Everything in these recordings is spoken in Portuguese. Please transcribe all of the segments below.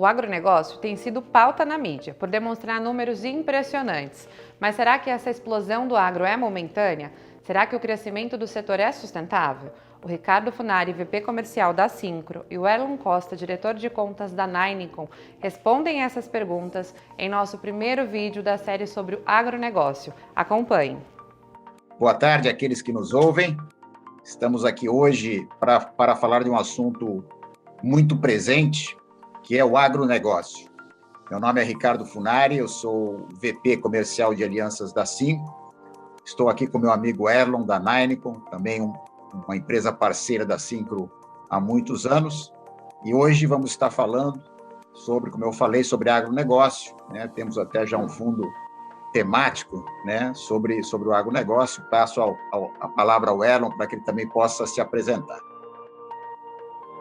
O agronegócio tem sido pauta na mídia, por demonstrar números impressionantes. Mas será que essa explosão do agro é momentânea? Será que o crescimento do setor é sustentável? O Ricardo Funari, VP comercial da Syncro, e o Erlon Costa, diretor de contas da Ninicom, respondem essas perguntas em nosso primeiro vídeo da série sobre o agronegócio. Acompanhe. Boa tarde àqueles que nos ouvem. Estamos aqui hoje para falar de um assunto muito presente, que é o agronegócio. Meu nome é Ricardo Funari, eu sou VP comercial de alianças da Syncro. Estou aqui com meu amigo Erlon, da Ninicom, também uma empresa parceira da Syncro há muitos anos. E hoje vamos estar falando sobre, como eu falei, sobre agronegócio, né? Temos até já um fundo temático, né, sobre o agronegócio. Passo a palavra ao Erlon para que ele também possa se apresentar.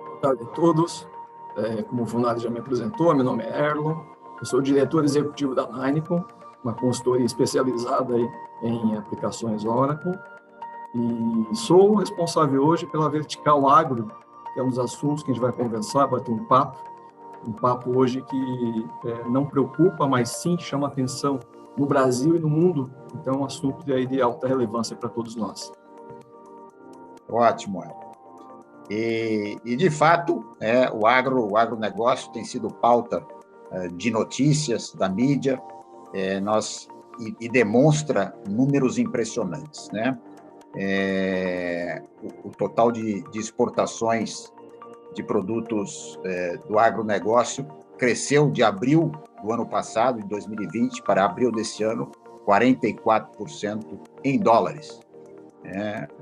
Boa tarde a todos. Como o Funari já me apresentou, meu nome é Erlon, eu sou o diretor executivo da Ninicom, uma consultoria especializada em aplicações Oracle, e sou responsável hoje pela vertical agro, que é um dos assuntos que a gente vai conversar, bater um papo hoje que não preocupa, mas sim chama atenção no Brasil e no mundo. Então, é um assunto de alta relevância para todos nós. Ótimo, Erlon. E de fato, o agronegócio tem sido pauta de notícias da mídia, e demonstra números impressionantes, né? O total de exportações de produtos do agronegócio cresceu de abril do ano passado, de 2020, para abril desse ano, 44% em dólares.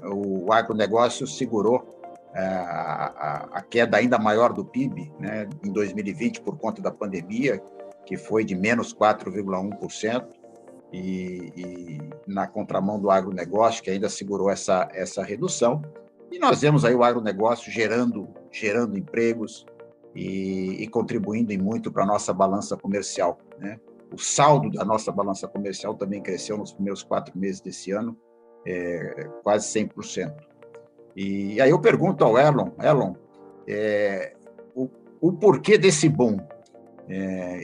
O agronegócio segurou a queda ainda maior do PIB, né, em 2020, por conta da pandemia, que foi de menos 4,1%, e na contramão do agronegócio, que ainda segurou essa redução. E nós vemos aí o agronegócio gerando empregos e contribuindo em muito para a nossa balança comercial, né? O saldo da nossa balança comercial também cresceu nos primeiros 4 meses desse ano, quase 100%. E aí eu pergunto ao Erlon, o porquê desse boom?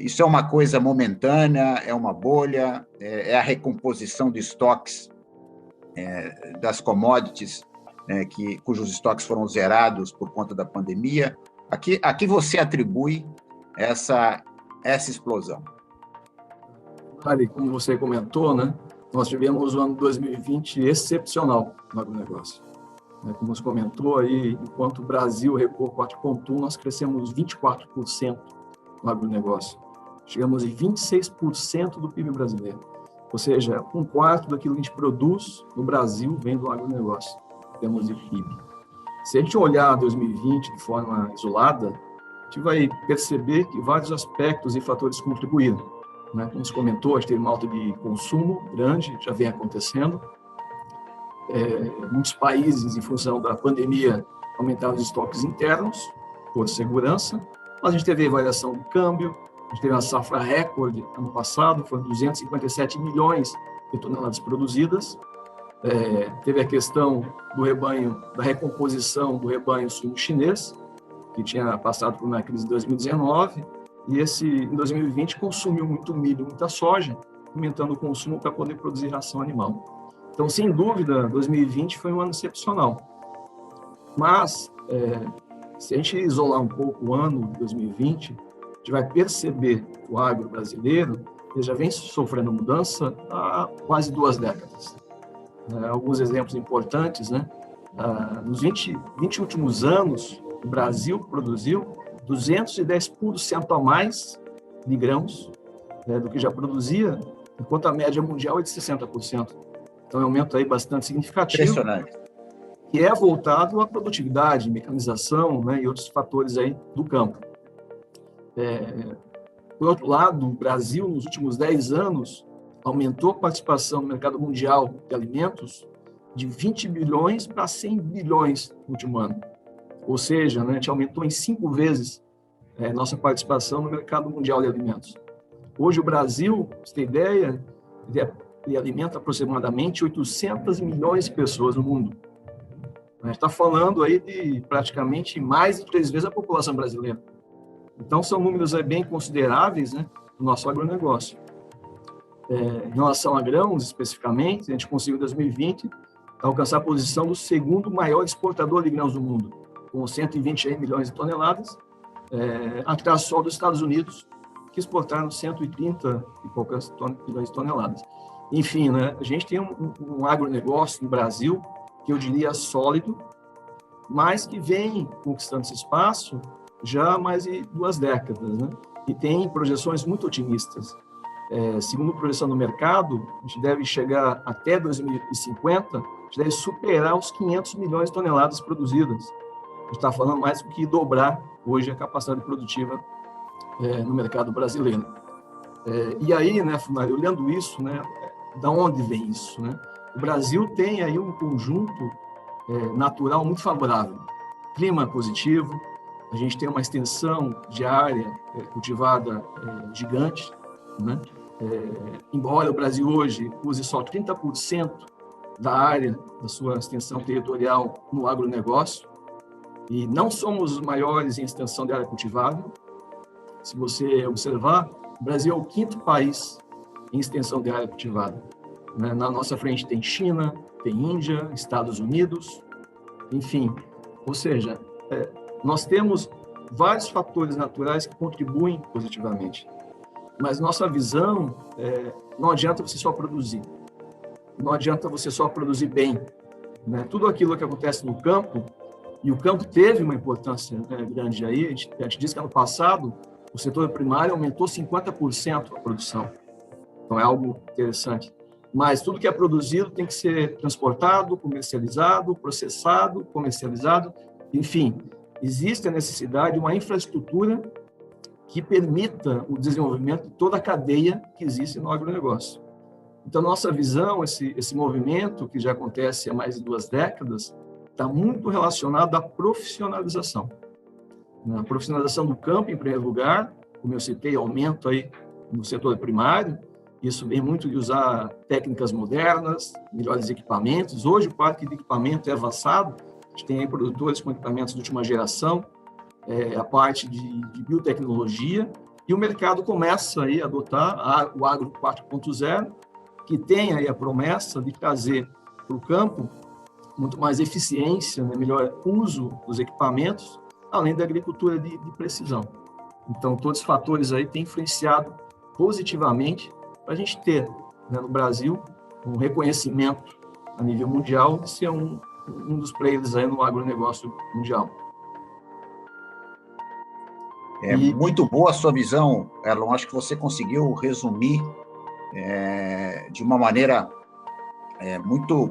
Isso é uma coisa momentânea, é uma bolha, é a recomposição de estoques das commodities, cujos estoques foram zerados por conta da pandemia? A que você atribui essa explosão? Ari, como você comentou, né, nós tivemos o ano 2020 excepcional no agronegócio. Como você comentou aí, enquanto o Brasil recuou 4,1%, nós crescemos 24% no agronegócio. Chegamos em 26% do PIB brasileiro. Ou seja, 1/4 daquilo que a gente produz no Brasil vem do agronegócio, em termos de PIB. Se a gente olhar 2020 de forma isolada, a gente vai perceber que vários aspectos e fatores contribuíram, né? Como você comentou, a gente teve uma alta de consumo grande, já vem acontecendo. Muitos países, em função da pandemia, aumentaram os estoques internos, por segurança. Mas a gente teve a variação do câmbio, a gente teve uma safra recorde ano passado, foram 257 milhões de toneladas produzidas. Teve a questão do rebanho, da recomposição do rebanho suíno-chinês, que tinha passado por uma crise de 2019, e em 2020 consumiu muito milho, muita soja, aumentando o consumo para poder produzir ração animal. Então, sem dúvida, 2020 foi um ano excepcional. Mas, se a gente isolar um pouco o ano de 2020, a gente vai perceber que o agro brasileiro ele já vem sofrendo mudança há quase 2 décadas. Alguns exemplos importantes, né? Nos 20 últimos anos, o Brasil produziu 210% a mais de grãos do que já produzia, enquanto a média mundial é de 60%. Então, é um aumento aí bastante significativo. Impressionante. Que é voltado à produtividade, mecanização, né, e outros fatores aí do campo. Por outro lado, o Brasil, nos últimos 10 anos, aumentou a participação no mercado mundial de alimentos de 20 bilhões para 100 bilhões no último ano. Ou seja, né, a gente aumentou em 5 vezes nossa participação no mercado mundial de alimentos. Hoje, o Brasil, para você ter ideia, ele alimenta aproximadamente 800 milhões de pessoas no mundo. A gente está falando aí de praticamente mais de 3 vezes a população brasileira. Então, são números bem consideráveis, né, do nosso agronegócio. Em relação a grãos, especificamente, a gente conseguiu, em 2020, alcançar a posição do segundo maior exportador de grãos do mundo, com 120 milhões de toneladas, atrás só dos Estados Unidos, que exportaram 130 e poucas milhões de toneladas. Enfim, né, a gente tem um agronegócio no Brasil, que eu diria sólido, mas que vem conquistando esse espaço já há mais de 2 décadas, né? E tem projeções muito otimistas. Segundo a projeção do mercado, a gente deve chegar até 2050, a gente deve superar os 500 milhões de toneladas produzidas. A gente está falando mais do que dobrar hoje a capacidade produtiva no mercado brasileiro. E aí, né, Funari, olhando isso, né, da onde vem isso, né? O Brasil tem aí um conjunto natural muito favorável. Clima positivo, a gente tem uma extensão de área cultivada gigante, né? Embora o Brasil hoje use só 30% da área da sua extensão territorial no agronegócio, e não somos os maiores em extensão de área cultivável. Se você observar, o Brasil é o 5º país em extensão de área cultivada. Na nossa frente tem China, tem Índia, Estados Unidos, enfim. Ou seja, nós temos vários fatores naturais que contribuem positivamente. Mas nossa visão, não adianta você só produzir. Não adianta você só produzir bem, né? Tudo aquilo que acontece no campo, e o campo teve uma importância grande aí, a gente diz que ano passado o setor primário aumentou 50% a produção. Então é algo interessante. Mas tudo que é produzido tem que ser transportado, comercializado, processado, comercializado, enfim, existe a necessidade de uma infraestrutura que permita o desenvolvimento de toda a cadeia que existe no agronegócio. Então, nossa visão, esse movimento que já acontece há mais de 2 décadas, está muito relacionado à profissionalização. A profissionalização do campo, em primeiro lugar, como eu citei, aumento aí no setor primário, isso vem muito de usar técnicas modernas, melhores equipamentos. Hoje, o parque de equipamento é avançado, a gente tem aí produtores com equipamentos de última geração, a parte de biotecnologia, e o mercado começa aí a adotar o Agro 4.0, que tem aí a promessa de trazer para o campo muito mais eficiência, né, melhor uso dos equipamentos, além da agricultura de precisão. Então, todos os fatores aí têm influenciado positivamente para a gente ter, né, no Brasil, um reconhecimento a nível mundial de ser um dos players aí no agronegócio mundial. Muito boa a sua visão, Erlon. Acho que você conseguiu resumir de uma maneira muito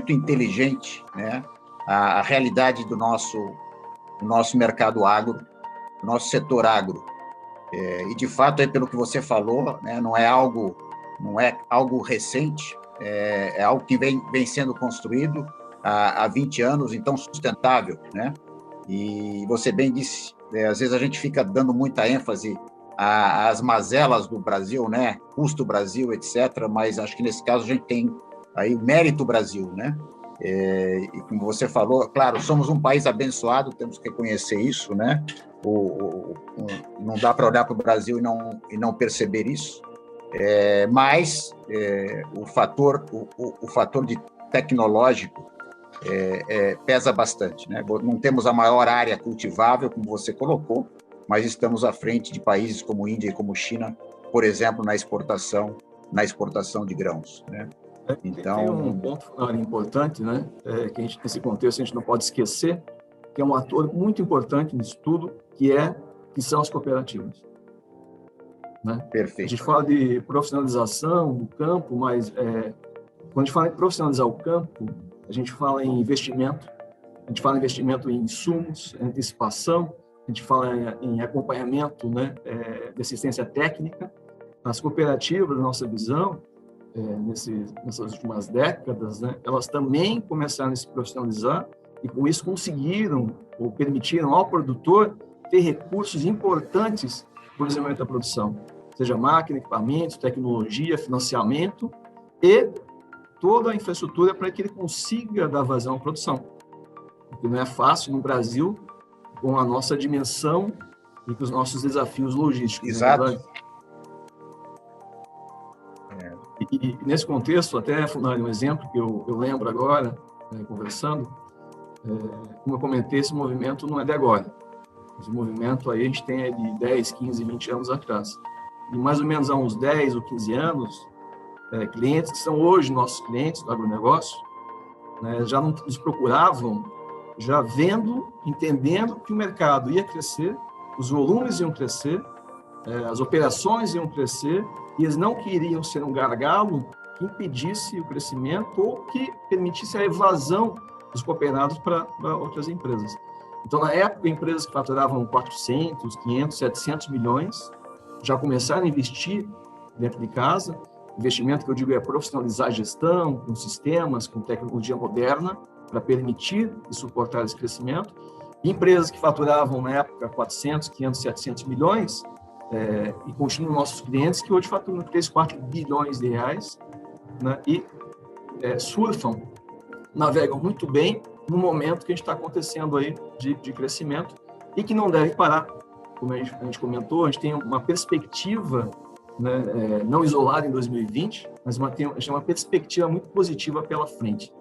inteligente, né, a realidade do nosso mercado agro, do nosso setor agro. E, de fato, pelo que você falou, né, não é algo recente, é algo que vem sendo construído há 20 anos, então sustentável, né? E você bem disse, às vezes a gente fica dando muita ênfase às mazelas do Brasil, né? Custo Brasil, etc., mas acho que nesse caso a gente tem aí o mérito Brasil, né? E como você falou, claro, somos um país abençoado, temos que reconhecer isso, né? Não dá para olhar para o Brasil e não perceber isso, mas o fator de tecnológico pesa bastante, né? Não temos a maior área cultivável, como você colocou, mas estamos à frente de países como Índia e como China, por exemplo, na exportação de grãos, né? Então, tem um ponto importante, né? Que a gente, nesse contexto a gente não pode esquecer, que é um ator muito importante nisso tudo, que são as cooperativas. Né? Perfeito. A gente fala de profissionalização do campo, mas quando a gente fala em profissionalizar o campo, a gente fala em investimento, a gente fala em investimento em insumos, em antecipação, a gente fala em acompanhamento, né, de assistência técnica. As cooperativas, na nossa visão, nessas últimas décadas, né, elas também começaram a se profissionalizar e, com isso, conseguiram ou permitiram ao produtor ter recursos importantes para o desenvolvimento da produção, seja máquina, equipamentos, tecnologia, financiamento e toda a infraestrutura para que ele consiga dar vazão à produção. Porque não é fácil no Brasil, com a nossa dimensão e com os nossos desafios logísticos. Exato. Né? E nesse contexto, até Funari, um exemplo que eu lembro agora, conversando, como eu comentei, esse movimento não é de agora. Esse movimento aí a gente tem de 10, 15, 20 anos atrás. E mais ou menos há uns 10 ou 15 anos, clientes que são hoje nossos clientes do agronegócio, né, já nos procuravam, já vendo, entendendo que o mercado ia crescer, os volumes iam crescer, as operações iam crescer, e eles não queriam ser um gargalo que impedisse o crescimento ou que permitisse a evasão dos cooperados para outras empresas. Então, na época, empresas que faturavam 400, 500, 700 milhões já começaram a investir dentro de casa. Investimento que eu digo é profissionalizar a gestão, com sistemas, com tecnologia moderna, para permitir e suportar esse crescimento. E empresas que faturavam, na época, 400, 500, 700 milhões, e continuam nossos clientes, que hoje faturam 3, 4 bilhões de reais, né, e surfam, navegam muito bem no momento que a gente está acontecendo aí de crescimento e que não deve parar. Como a gente comentou, a gente tem uma perspectiva, né, não isolada em 2020, mas a gente tem uma perspectiva muito positiva pela frente.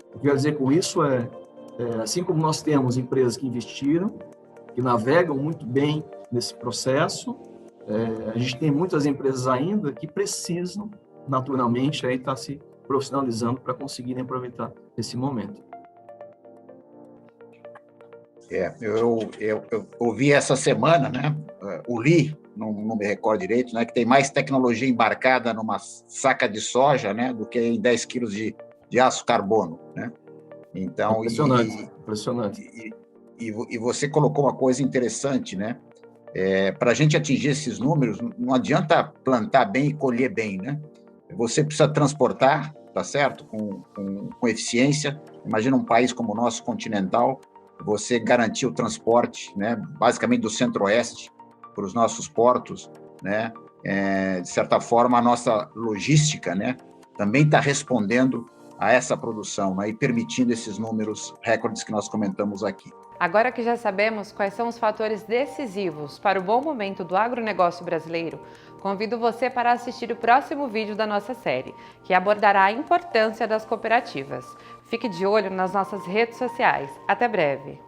O que eu quero dizer com isso assim como nós temos empresas que investiram, que navegam muito bem nesse processo, a gente tem muitas empresas ainda que precisam, naturalmente, estar se profissionalizando para conseguirem aproveitar esse momento. Eu ouvi essa semana, né? Li, não me recordo direito, né? Que tem mais tecnologia embarcada numa saca de soja, né? Do que em 10 quilos de aço carbono, né? Então, impressionante. E você colocou uma coisa interessante, né? Para a gente atingir esses números, não adianta plantar bem e colher bem, né? Você precisa transportar, tá certo? Com eficiência. Imagina um país como o nosso, continental, você garantir o transporte, né? Basicamente do centro-oeste para os nossos portos, né? De certa forma, a nossa logística, né? Também está respondendo a essa produção, né? E permitindo esses números recordes que nós comentamos aqui. Agora que já sabemos quais são os fatores decisivos para o bom momento do agronegócio brasileiro, convido você para assistir o próximo vídeo da nossa série, que abordará a importância das cooperativas. Fique de olho nas nossas redes sociais. Até breve!